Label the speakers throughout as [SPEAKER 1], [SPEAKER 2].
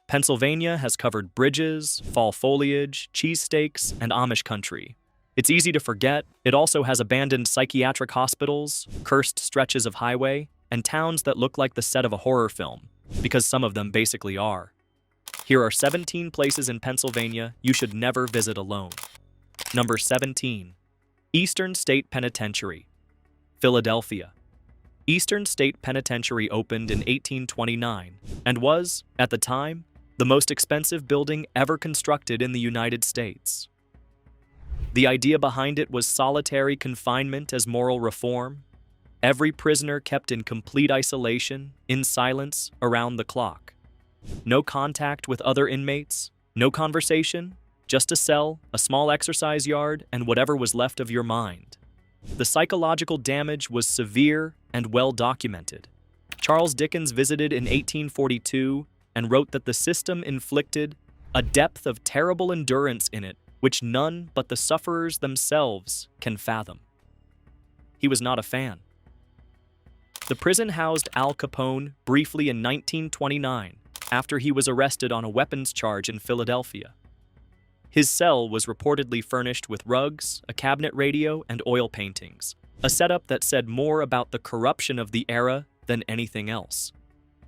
[SPEAKER 1] Pennsylvania has covered bridges, fall foliage, cheesesteaks, and Amish country. It's easy to forget, it also has abandoned psychiatric hospitals, cursed stretches of highway, and towns that look like the set of a horror film, because some of them basically are. Here are 17 places in Pennsylvania you should never visit alone. Number 17. Eastern State Penitentiary, Philadelphia. Eastern State Penitentiary opened in 1829 and was, at the time, the most expensive building ever constructed in the United States. The idea behind it was solitary confinement as moral reform. Every prisoner kept in complete isolation, in silence, around the clock. No contact with other inmates, no conversation, just a cell, a small exercise yard, and whatever was left of your mind. The psychological damage was severe and well documented. Charles Dickens visited in 1842 and wrote that the system inflicted a depth of terrible endurance in it which none but the sufferers themselves can fathom. He was not a fan. The prison housed Al Capone briefly in 1929 after he was arrested on a weapons charge in Philadelphia. His cell was reportedly furnished with rugs, a cabinet radio, and oil paintings, a setup that said more about the corruption of the era than anything else.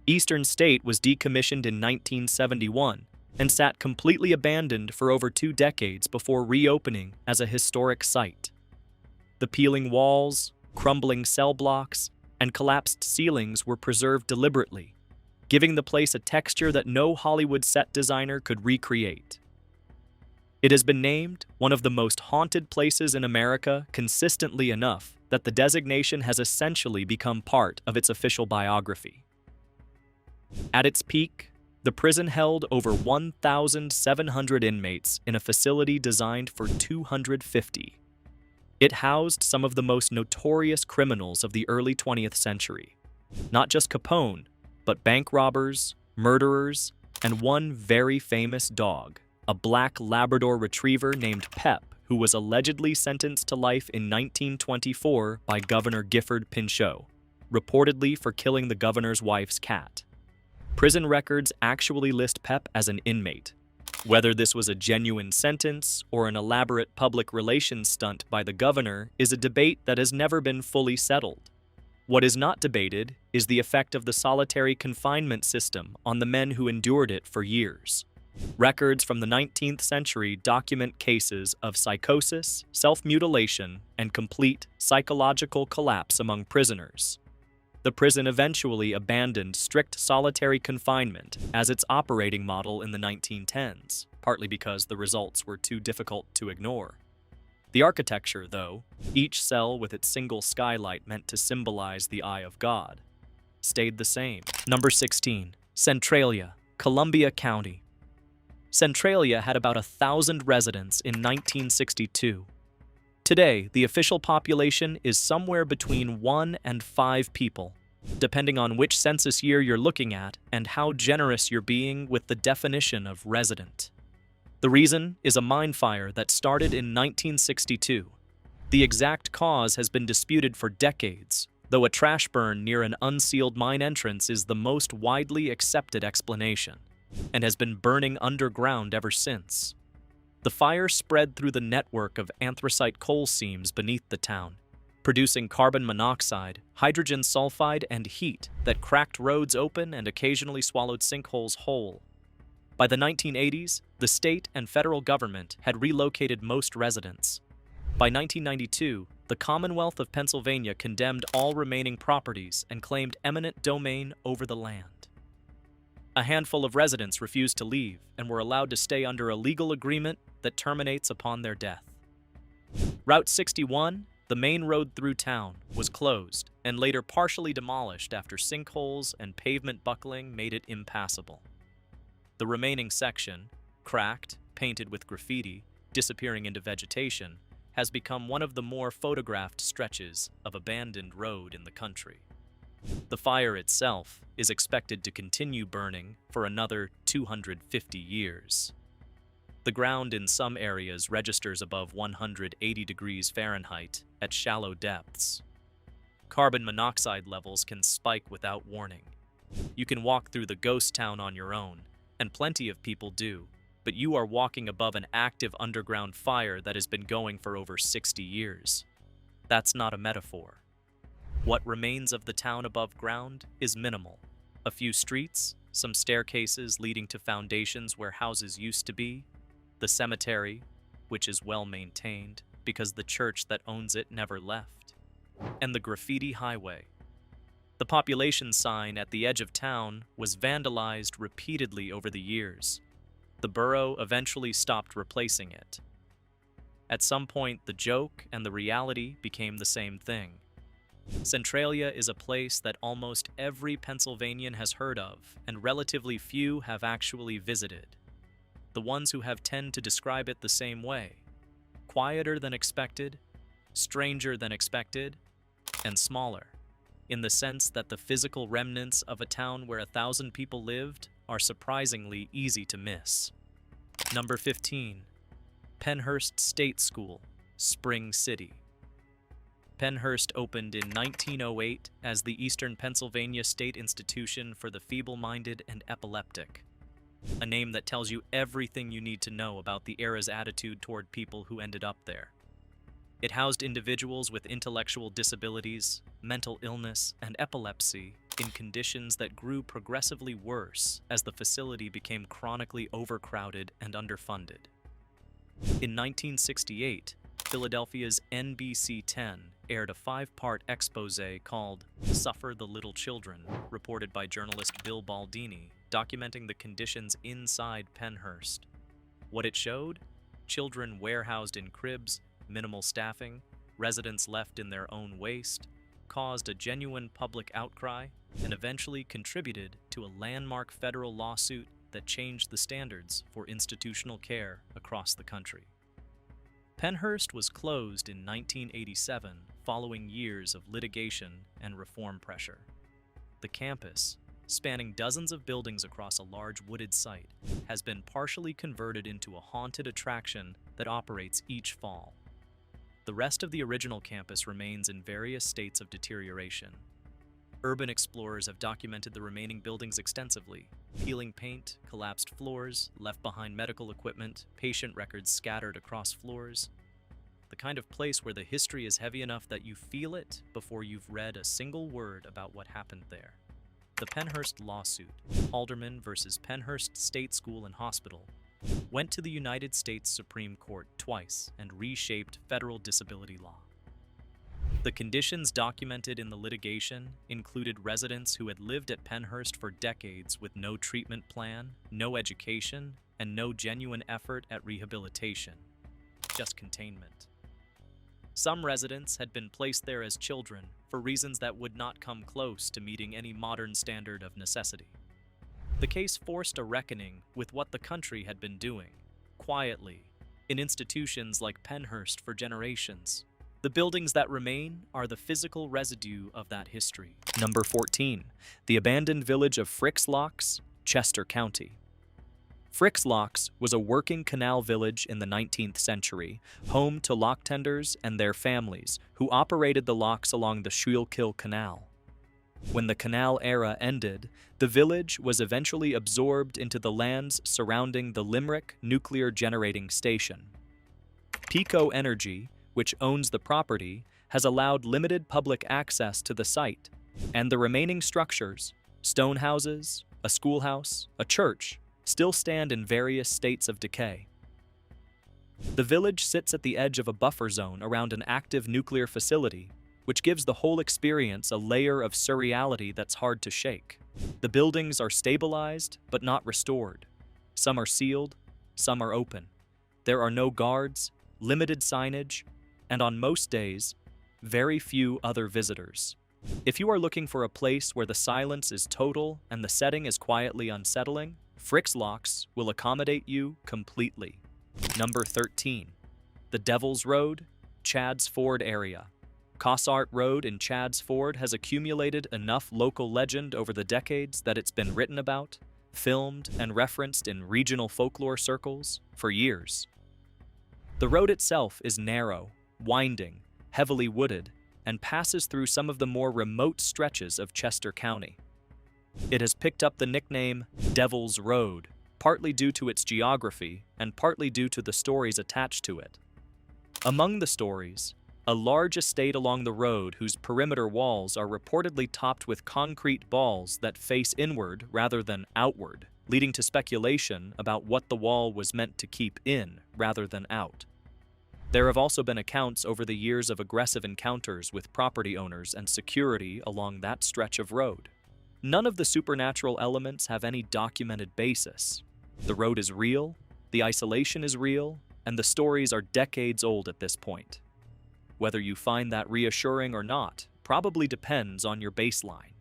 [SPEAKER 1] Eastern State was decommissioned in 1971 and sat completely abandoned for over 2 decades before reopening as a historic site. The peeling walls, crumbling cell blocks, and collapsed ceilings were preserved deliberately, giving the place a texture that no Hollywood set designer could recreate. It has been named one of the most haunted places in America consistently enough that the designation has essentially become part of its official biography. At its peak, the prison held over 1,700 inmates in a facility designed for 250. It housed some of the most notorious criminals of the early 20th century. Not just Capone, but bank robbers, murderers, and one very famous dog, a black Labrador retriever named Pep, who was allegedly sentenced to life in 1924 by Governor Gifford Pinchot, reportedly for killing the governor's wife's cat. Prison records actually list Pep as an inmate. Whether this was a genuine sentence or an elaborate public relations stunt by the governor is a debate that has never been fully settled. What is not debated is the effect of the solitary confinement system on the men who endured it for years. Records from the 19th century document cases of psychosis, self-mutilation, and complete psychological collapse among prisoners. The prison eventually abandoned strict solitary confinement as its operating model in the 1910s, partly because the results were too difficult to ignore. The architecture, though, each cell with its single skylight meant to symbolize the eye of God, stayed the same. Number 16. Centralia, Columbia County. Centralia had about 1,000 residents in 1962. Today, the official population is somewhere between 1 and 5 people, depending on which census year you're looking at and how generous you're being with the definition of resident. The reason is a mine fire that started in 1962. The exact cause has been disputed for decades, though a trash burn near an unsealed mine entrance is the most widely accepted explanation, and has been burning underground ever since. The fire spread through the network of anthracite coal seams beneath the town, producing carbon monoxide, hydrogen sulfide, and heat that cracked roads open and occasionally swallowed sinkholes whole. By the 1980s, the state and federal government had relocated most residents. By 1992, the Commonwealth of Pennsylvania condemned all remaining properties and claimed eminent domain over the land. A handful of residents refused to leave and were allowed to stay under a legal agreement that terminates upon their death. Route 61, the main road through town, was closed and later partially demolished after sinkholes and pavement buckling made it impassable. The remaining section, cracked, painted with graffiti, disappearing into vegetation, has become one of the more photographed stretches of abandoned road in the country. The fire itself is expected to continue burning for another 250 years. The ground in some areas registers above 180 degrees Fahrenheit at shallow depths. Carbon monoxide levels can spike without warning. You can walk through the ghost town on your own and plenty of people do, but you are walking above an active underground fire that has been going for over 60 years. That's not a metaphor. What remains of the town above ground is minimal. A few streets, some staircases leading to foundations where houses used to be, the cemetery, which is well maintained because the church that owns it never left, and the graffiti highway. The population sign at the edge of town was vandalized repeatedly over the years. The borough eventually stopped replacing it. At some point, the joke and the reality became the same thing. Centralia is a place that almost every Pennsylvanian has heard of, and relatively few have actually visited. The ones who have tend to describe it the same way: quieter than expected, stranger than expected, and smaller, in the sense that the physical remnants of a town where 1,000 people lived are surprisingly easy to miss. Number 15. Pennhurst State School, Spring City. Pennhurst opened in 1908 as the Eastern Pennsylvania State Institution for the Feeble-Minded and Epileptic, a name that tells you everything you need to know about the era's attitude toward people who ended up there. It housed individuals with intellectual disabilities, mental illness, and epilepsy in conditions that grew progressively worse as the facility became chronically overcrowded and underfunded. In 1968, Philadelphia's NBC 10 aired a 5-part exposé called "Suffer the Little Children," reported by journalist Bill Baldini, documenting the conditions inside Pennhurst. What it showed? Children warehoused in cribs, minimal staffing, residents left in their own waste, caused a genuine public outcry, and eventually contributed to a landmark federal lawsuit that changed the standards for institutional care across the country. Pennhurst was closed in 1987 following years of litigation and reform pressure. The campus, spanning dozens of buildings across a large wooded site, has been partially converted into a haunted attraction that operates each fall. The rest of the original campus remains in various states of deterioration. Urban explorers have documented the remaining buildings extensively: peeling paint, collapsed floors, left behind medical equipment, patient records scattered across floors. The kind of place where the history is heavy enough that you feel it before you've read a single word about what happened there. The Pennhurst lawsuit, Halderman versus Pennhurst State School and Hospital, went to the United States Supreme Court twice and reshaped federal disability law. The conditions documented in the litigation included residents who had lived at Pennhurst for decades with no treatment plan, no education, and no genuine effort at rehabilitation, just containment. Some residents had been placed there as children for reasons that would not come close to meeting any modern standard of necessity. The case forced a reckoning with what the country had been doing, quietly, in institutions like Pennhurst for generations. The buildings that remain are the physical residue of that history. Number 14. The abandoned village of Fricks Locks, Chester County. Fricks Locks was a working canal village in the 19th century, home to lock tenders and their families, who operated the locks along the Schuylkill Canal. When the canal era ended, the village was eventually absorbed into the lands surrounding the Limerick Nuclear Generating Station. Pico Energy, which owns the property, has allowed limited public access to the site, and the remaining structures, stone houses, a schoolhouse, a church, still stand in various states of decay. The village sits at the edge of a buffer zone around an active nuclear facility, which gives the whole experience a layer of surreality that's hard to shake. The buildings are stabilized, but not restored. Some are sealed, some are open. There are no guards, limited signage, and on most days, very few other visitors. If you are looking for a place where the silence is total and the setting is quietly unsettling, Fricks Locks will accommodate you completely. Number 13. The Devil's Road, Chadds Ford area. Cossart Road in Chadds Ford has accumulated enough local legend over the decades that it's been written about, filmed, and referenced in regional folklore circles for years. The road itself is narrow, winding, heavily wooded, and passes through some of the more remote stretches of Chester County. It has picked up the nickname Devil's Road partly due to its geography and partly due to the stories attached to it. Among the stories, a large estate along the road whose perimeter walls are reportedly topped with concrete balls that face inward rather than outward, leading to speculation about what the wall was meant to keep in rather than out. There have also been accounts over the years of aggressive encounters with property owners and security along that stretch of road. None of the supernatural elements have any documented basis. The road is real, the isolation is real, and the stories are decades old at this point. Whether you find that reassuring or not probably depends on your baseline.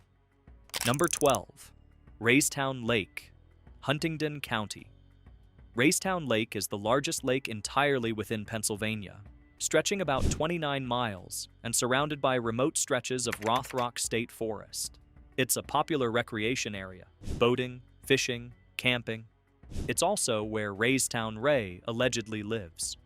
[SPEAKER 1] Number 12. Raystown Lake, Huntingdon County. Raystown Lake is the largest lake entirely within Pennsylvania, stretching about 29 miles and surrounded by remote stretches of Rothrock State Forest. It's a popular recreation area, boating, fishing, camping. It's also where Raystown Ray allegedly lives.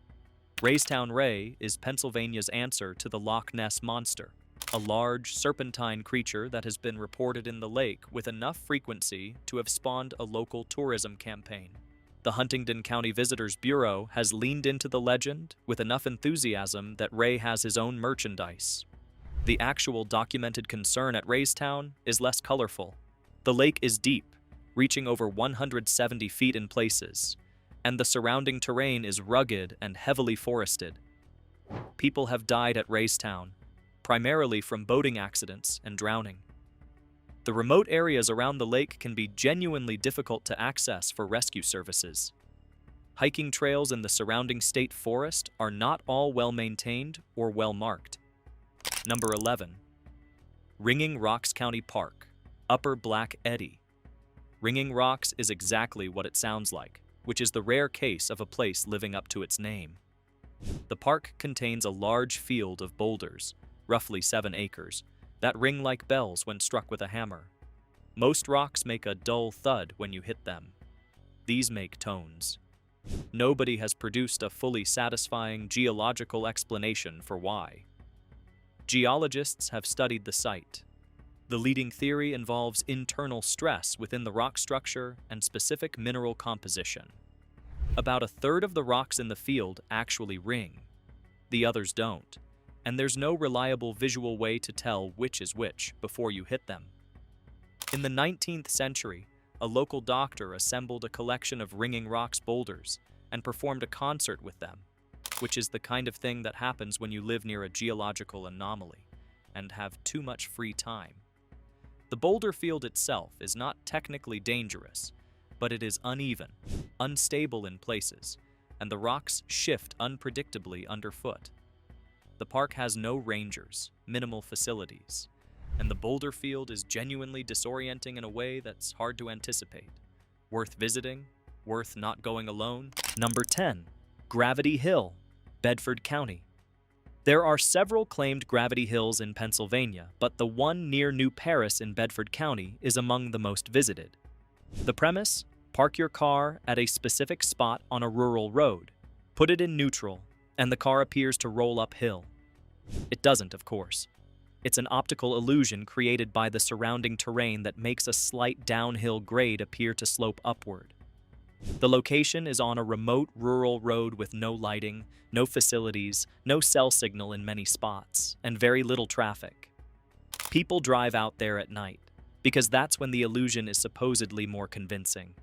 [SPEAKER 1] Raystown Ray is Pennsylvania's answer to the Loch Ness Monster, a large, serpentine creature that has been reported in the lake with enough frequency to have spawned a local tourism campaign. The Huntingdon County Visitors Bureau has leaned into the legend with enough enthusiasm that Ray has his own merchandise. The actual documented concern at Raystown is less colorful. The lake is deep, reaching over 170 feet in places, and the surrounding terrain is rugged and heavily forested. People have died at Raystown, primarily from boating accidents and drowning. The remote areas around the lake can be genuinely difficult to access for rescue services. Hiking trails in the surrounding state forest are not all well maintained or well marked. Number 11. Ringing Rocks County Park, Upper Black Eddy. Ringing Rocks is exactly what it sounds like, which is the rare case of a place living up to its name. The park contains a large field of boulders, roughly 7 acres, that ring like bells when struck with a hammer. Most rocks make a dull thud when you hit them. These make tones. Nobody has produced a fully satisfying geological explanation for why. Geologists have studied the site. The leading theory involves internal stress within the rock structure and specific mineral composition. About a third of the rocks in the field actually ring. The others don't, and there's no reliable visual way to tell which is which before you hit them. In the 19th century, a local doctor assembled a collection of ringing rocks boulders and performed a concert with them, which is the kind of thing that happens when you live near a geological anomaly and have too much free time. The boulder field itself is not technically dangerous, but it is uneven, unstable in places, and the rocks shift unpredictably underfoot. The park has no rangers, minimal facilities, and the boulder field is genuinely disorienting in a way that's hard to anticipate. Worth visiting, worth not going alone. Number 10. Gravity Hill, Bedford County. There are several claimed gravity hills in Pennsylvania, but the one near New Paris in Bedford County is among the most visited. The premise? Park your car at a specific spot on a rural road, put it in neutral, and the car appears to roll uphill. It doesn't, of course. It's an optical illusion created by the surrounding terrain that makes a slight downhill grade appear to slope upward. The location is on a remote rural road with no lighting, no facilities, no cell signal in many spots, and very little traffic. People drive out there at night, because that's when the illusion is supposedly more convincing.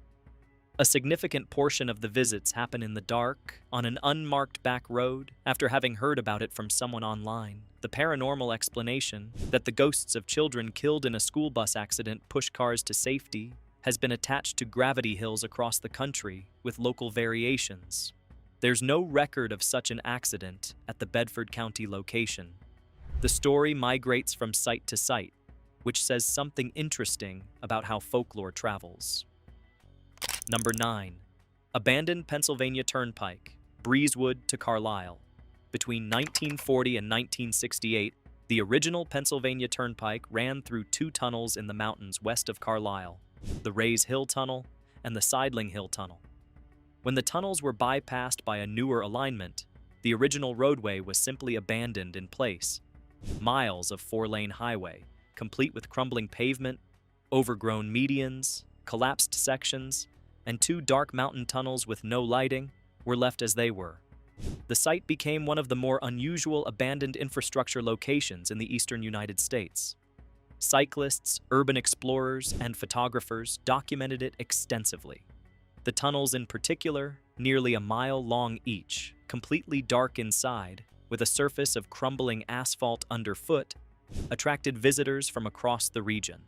[SPEAKER 1] A significant portion of the visits happen in the dark, on an unmarked back road, after having heard about it from someone online. The paranormal explanation that the ghosts of children killed in a school bus accident push cars to safety has been attached to gravity hills across the country with local variations. There's no record of such an accident at the Bedford County location. The story migrates from site to site, which says something interesting about how folklore travels. Number 9. Abandoned Pennsylvania Turnpike, Breezewood to Carlisle. Between 1940 and 1968, the original Pennsylvania Turnpike ran through 2 tunnels in the mountains west of Carlisle, the Rays Hill Tunnel and the Sidling Hill Tunnel. When the tunnels were bypassed by a newer alignment, the original roadway was simply abandoned in place. Miles of 4-lane highway, complete with crumbling pavement, overgrown medians, collapsed sections, and 2 dark mountain tunnels with no lighting were left as they were. The site became one of the more unusual abandoned infrastructure locations in the eastern United States. Cyclists, urban explorers, and photographers documented it extensively. The tunnels in particular, nearly a mile long each, completely dark inside, with a surface of crumbling asphalt underfoot, attracted visitors from across the region.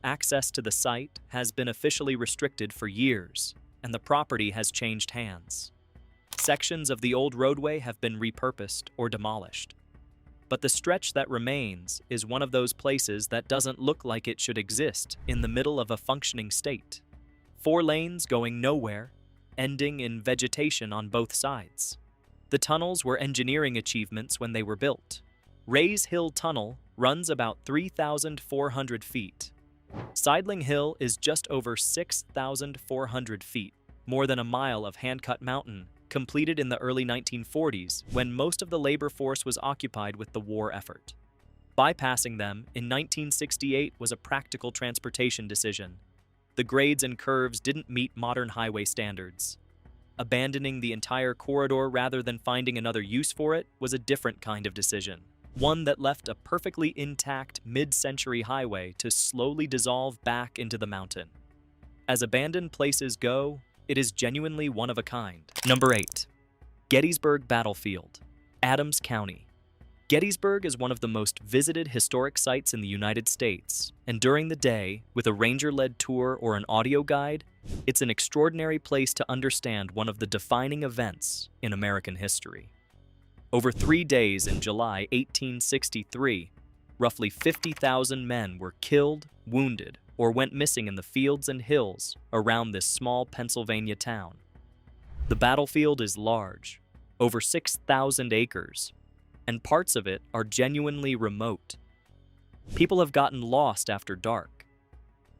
[SPEAKER 1] Access to the site has been officially restricted for years, and the property has changed hands. Sections of the old roadway have been repurposed or demolished. But the stretch that remains is one of those places that doesn't look like it should exist in the middle of a functioning state. 4 lanes going nowhere, ending in vegetation on both sides. The tunnels were engineering achievements when they were built. Rays Hill Tunnel runs about 3,400 feet. Sidling Hill is just over 6,400 feet, more than a mile of hand-cut mountain, completed in the early 1940s when most of the labor force was occupied with the war effort. Bypassing them in 1968 was a practical transportation decision. The grades and curves didn't meet modern highway standards. Abandoning the entire corridor rather than finding another use for it was a different kind of decision, one that left a perfectly intact mid-century highway to slowly dissolve back into the mountain. As abandoned places go, it is genuinely one of a kind. Number 8. Gettysburg Battlefield, Adams County. Gettysburg is one of the most visited historic sites in the United States, and during the day, with a ranger-led tour or an audio guide, it's an extraordinary place to understand one of the defining events in American history. Over 3 days in July 1863, roughly 50,000 men were killed, wounded, or went missing in the fields and hills around this small Pennsylvania town. The battlefield is large, over 6,000 acres, and parts of it are genuinely remote. People have gotten lost after dark.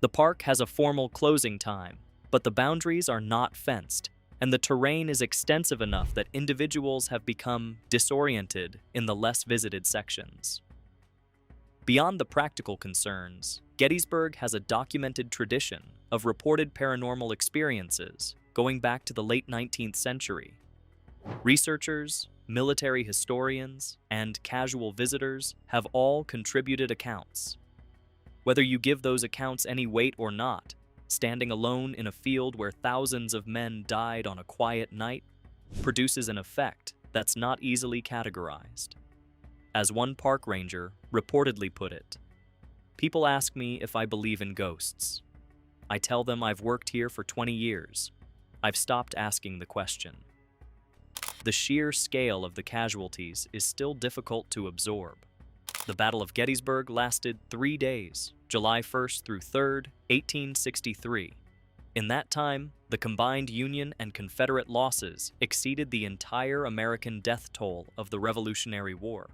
[SPEAKER 1] The park has a formal closing time, but the boundaries are not fenced, and the terrain is extensive enough that individuals have become disoriented in the less visited sections. Beyond the practical concerns, Gettysburg has a documented tradition of reported paranormal experiences going back to the late 19th century. Researchers, military historians, and casual visitors have all contributed accounts. Whether you give those accounts any weight or not, standing alone in a field where thousands of men died on a quiet night produces an effect that's not easily categorized. As one park ranger reportedly put it, "People ask me if I believe in ghosts. I tell them I've worked here for 20 years. I've stopped asking the question." The sheer scale of the casualties is still difficult to absorb. The Battle of Gettysburg lasted 3 days, July 1st through 3rd, 1863. In that time, the combined Union and Confederate losses exceeded the entire American death toll of the Revolutionary War.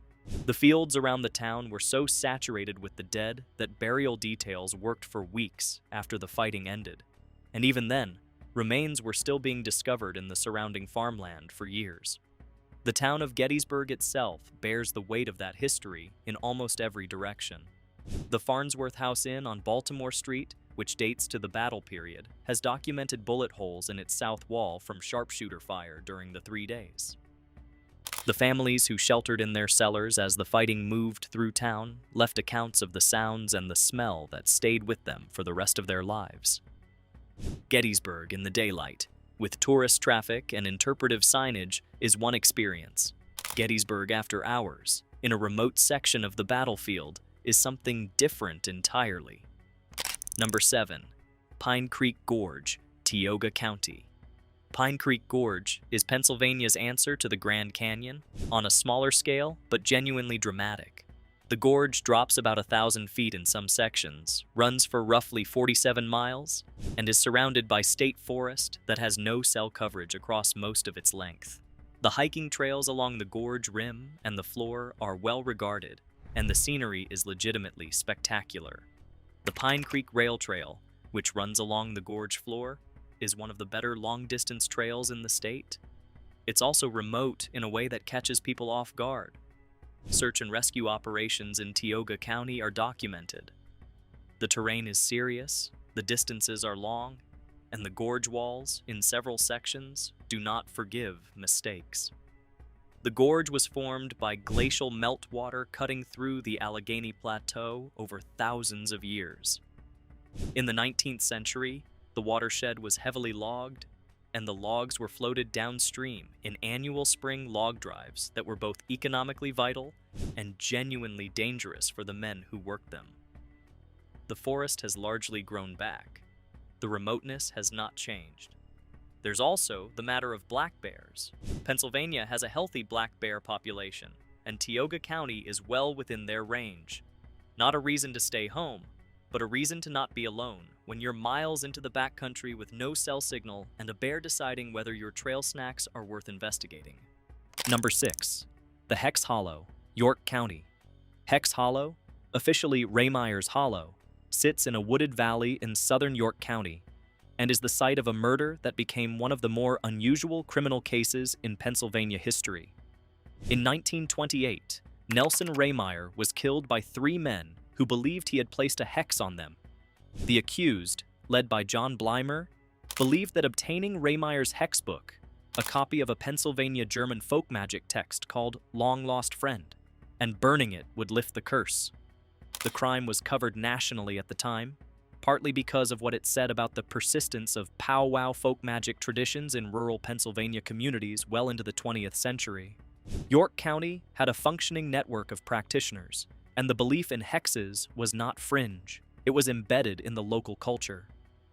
[SPEAKER 1] The fields around the town were so saturated with the dead that burial details worked for weeks after the fighting ended. And even then, remains were still being discovered in the surrounding farmland for years. The town of Gettysburg itself bears the weight of that history in almost every direction. The Farnsworth House Inn on Baltimore Street, which dates to the battle period, has documented bullet holes in its south wall from sharpshooter fire during the 3 days. The families who sheltered in their cellars as the fighting moved through town left accounts of the sounds and the smell that stayed with them for the rest of their lives. Gettysburg in the daylight, with tourist traffic and interpretive signage, is one experience. Gettysburg after hours, in a remote section of the battlefield, is something different entirely. Number 7. Pine Creek Gorge, Tioga County. Pine Creek Gorge is Pennsylvania's answer to the Grand Canyon, on a smaller scale but genuinely dramatic. The gorge drops about 1,000 feet in some sections, runs for roughly 47 miles, and is surrounded by state forest that has no cell coverage across most of its length. The hiking trails along the gorge rim and the floor are well regarded, and the scenery is legitimately spectacular. The Pine Creek Rail Trail, which runs along the gorge floor, is one of the better long-distance trails in the state. It's also remote in a way that catches people off guard. Search and rescue operations in Tioga County are documented. The terrain is serious, the distances are long, and the gorge walls, in several sections, do not forgive mistakes. The gorge was formed by glacial meltwater cutting through the Allegheny Plateau over thousands of years. In the 19th century, the watershed was heavily logged, and the logs were floated downstream in annual spring log drives that were both economically vital and genuinely dangerous for the men who worked them. The forest has largely grown back. The remoteness has not changed. There's also the matter of black bears. Pennsylvania has a healthy black bear population, and Tioga County is well within their range. Not a reason to stay home, but a reason to not be alone when you're miles into the backcountry with no cell signal and a bear deciding whether your trail snacks are worth investigating. Number 6. The Hex Hollow, York County. Hex Hollow, officially Raymeyer's Hollow, sits in a wooded valley in southern York County and is the site of a murder that became one of the more unusual criminal cases in Pennsylvania history. In 1928, Nelson Raymeyer was killed by 3 men who believed he had placed a hex on them. The accused, led by John Blymer, believed that obtaining Raymeyer's hex book, a copy of a Pennsylvania German folk magic text called Long Lost Friend, and burning it would lift the curse. The crime was covered nationally at the time, partly because of what it said about the persistence of powwow folk magic traditions in rural Pennsylvania communities well into the 20th century. York County had a functioning network of practitioners, and the belief in hexes was not fringe. It was embedded in the local culture.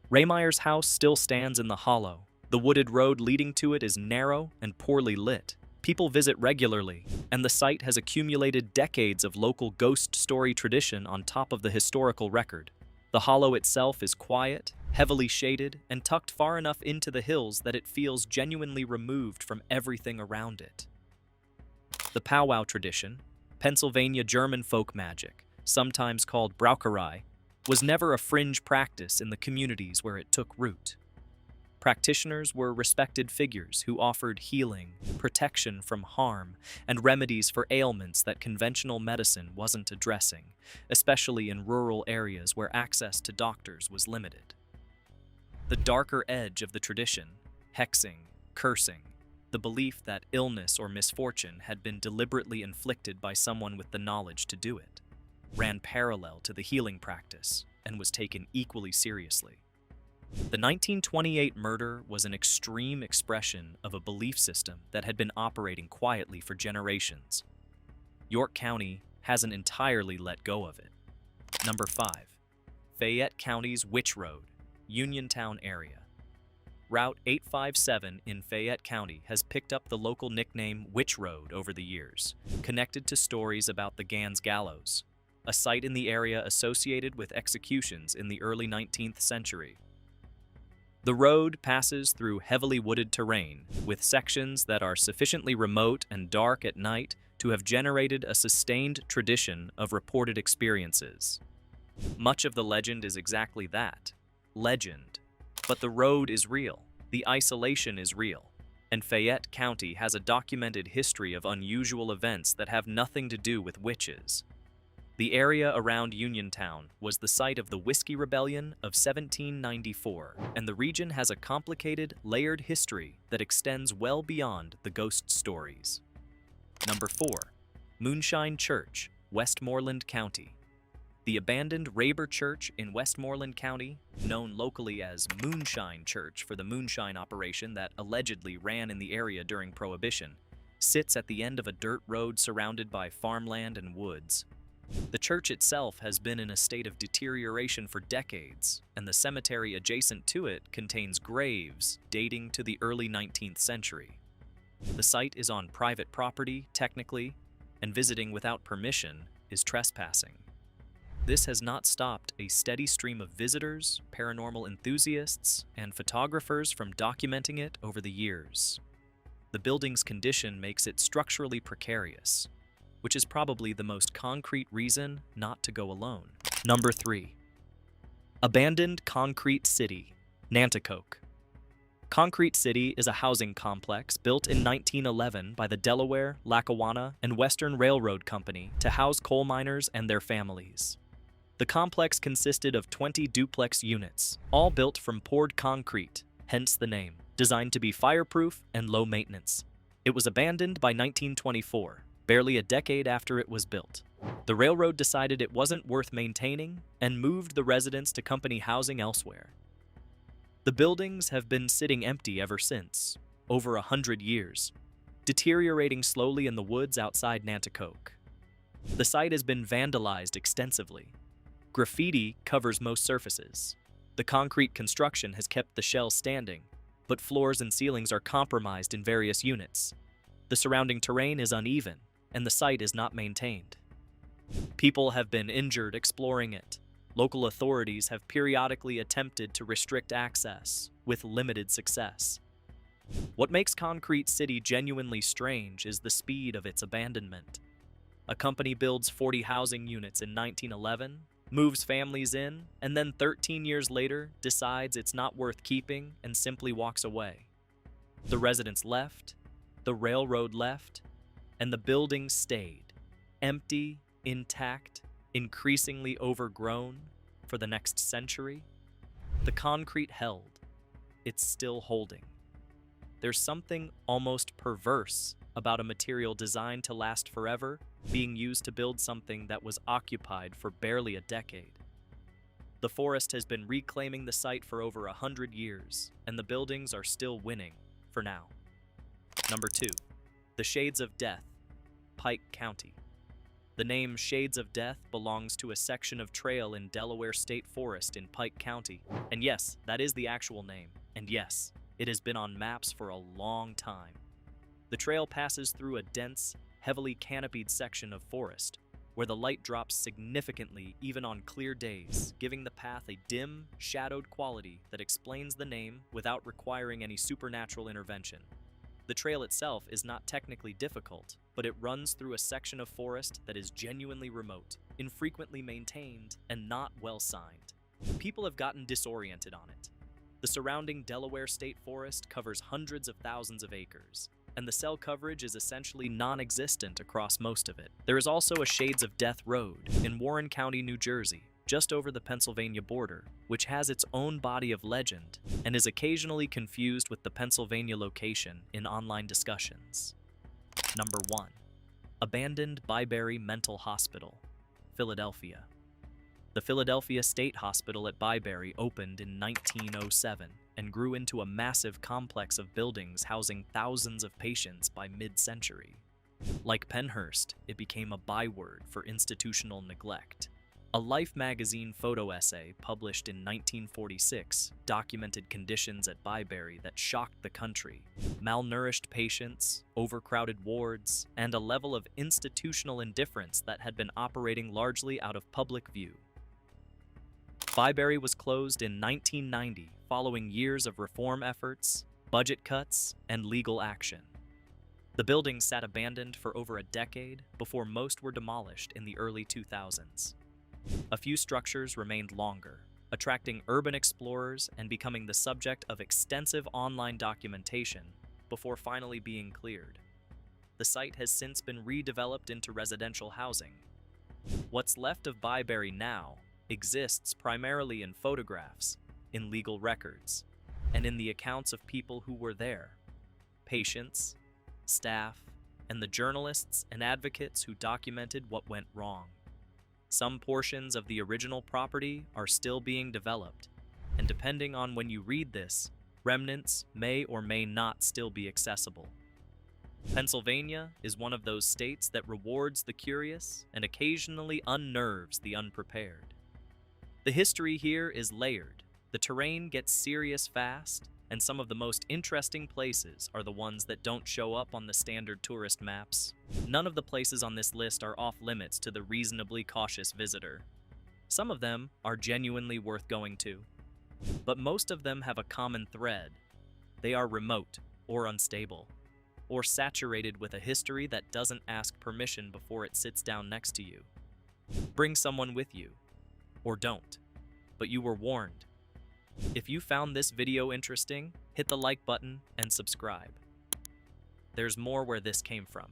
[SPEAKER 1] Raymeyer's house still stands in the hollow. The wooded road leading to it is narrow and poorly lit. People visit regularly, and the site has accumulated decades of local ghost story tradition on top of the historical record. The hollow itself is quiet, heavily shaded, and tucked far enough into the hills that it feels genuinely removed from everything around it. The powwow tradition, Pennsylvania German folk magic, sometimes called braucherei, was never a fringe practice in the communities where it took root. Practitioners were respected figures who offered healing, protection from harm, and remedies for ailments that conventional medicine wasn't addressing, especially in rural areas where access to doctors was limited. The darker edge of the tradition, hexing, cursing, the belief that illness or misfortune had been deliberately inflicted by someone with the knowledge to do it, ran parallel to the healing practice and was taken equally seriously. The 1928 murder was an extreme expression of a belief system that had been operating quietly for generations. York County hasn't entirely let go of it. Number 5. Fayette County's Witch Road, Uniontown area. Route 857 in Fayette County has picked up the local nickname Witch Road over the years, connected to stories about the Gans Gallows, a site in the area associated with executions in the early 19th century. The road passes through heavily wooded terrain, with sections that are sufficiently remote and dark at night to have generated a sustained tradition of reported experiences. Much of the legend is exactly that, legend. But the road is real, the isolation is real, and Fayette County has a documented history of unusual events that have nothing to do with witches. The area around Uniontown was the site of the Whiskey Rebellion of 1794, and the region has a complicated, layered history that extends well beyond the ghost stories. Number 4. Moonshine Church, Westmoreland County. The abandoned Raber Church in Westmoreland County, known locally as Moonshine Church for the moonshine operation that allegedly ran in the area during Prohibition, sits at the end of a dirt road surrounded by farmland and woods. The church itself has been in a state of deterioration for decades, and the cemetery adjacent to it contains graves dating to the early 19th century. The site is on private property, technically, and visiting without permission is trespassing. This has not stopped a steady stream of visitors, paranormal enthusiasts, and photographers from documenting it over the years. The building's condition makes it structurally precarious, which is probably the most concrete reason not to go alone. Number 3. Abandoned Concrete City, Nanticoke. Concrete City is a housing complex built in 1911 by the Delaware, Lackawanna, and Western Railroad Company to house coal miners and their families. The complex consisted of 20 duplex units, all built from poured concrete, hence the name, designed to be fireproof and low maintenance. It was abandoned by 1924, barely a decade after it was built. The railroad decided it wasn't worth maintaining and moved the residents to company housing elsewhere. The buildings have been sitting empty ever since, over 100 years, deteriorating slowly in the woods outside Nanticoke. The site has been vandalized extensively. Graffiti covers most surfaces. The concrete construction has kept the shell standing, but floors and ceilings are compromised in various units. The surrounding terrain is uneven, and the site is not maintained. People have been injured exploring it. Local authorities have periodically attempted to restrict access, with limited success. What makes Concrete City genuinely strange is the speed of its abandonment. A company builds 40 housing units in 1911, moves families in, and then 13 years later decides it's not worth keeping and simply walks away. The residents left, the railroad left, and the building stayed, empty, intact, increasingly overgrown for the next century. The concrete held. It's still holding. There's something almost perverse about a material designed to last forever being used to build something that was occupied for barely a decade. The forest has been reclaiming the site for over 100 years, and the buildings are still winning, for now. Number 2. The Shades of Death, Pike County. The name Shades of Death belongs to a section of trail in Delaware State Forest in Pike County. And yes, that is the actual name. And yes, it has been on maps for a long time. The trail passes through a dense, heavily canopied section of forest, where the light drops significantly even on clear days, giving the path a dim, shadowed quality that explains the name without requiring any supernatural intervention. The trail itself is not technically difficult, but it runs through a section of forest that is genuinely remote, infrequently maintained, and not well signed. People have gotten disoriented on it. The surrounding Delaware State Forest covers hundreds of thousands of acres, and the cell coverage is essentially non-existent across most of it. There is also a Shades of Death Road in Warren County, New Jersey, just over the Pennsylvania border, which has its own body of legend and is occasionally confused with the Pennsylvania location in online discussions. Number 1. Abandoned Byberry Mental Hospital, Philadelphia. The Philadelphia State Hospital at Byberry opened in 1907 and grew into a massive complex of buildings housing thousands of patients by mid-century. Like Pennhurst, it became a byword for institutional neglect. A Life magazine photo essay published in 1946 documented conditions at Byberry that shocked the country: malnourished patients, overcrowded wards, and a level of institutional indifference that had been operating largely out of public view. Byberry was closed in 1990 following years of reform efforts, budget cuts, and legal action. The building sat abandoned for over a decade before most were demolished in the early 2000s. A few structures remained longer, attracting urban explorers and becoming the subject of extensive online documentation before finally being cleared. The site has since been redeveloped into residential housing. What's left of Byberry now exists primarily in photographs, in legal records, and in the accounts of people who were there: patients, staff, and the journalists and advocates who documented what went wrong. Some portions of the original property are still being developed, and depending on when you read this, remnants may or may not still be accessible. Pennsylvania is one of those states that rewards the curious and occasionally unnerves the unprepared. The history here is layered, the terrain gets serious fast, and some of the most interesting places are the ones that don't show up on the standard tourist maps. None of the places on this list are off limits to the reasonably cautious visitor. Some of them are genuinely worth going to, but most of them have a common thread. They are remote or unstable, or saturated with a history that doesn't ask permission before it sits down next to you. Bring someone with you, or don't, but you were warned. If you found this video interesting, hit the like button and subscribe. There's more where this came from.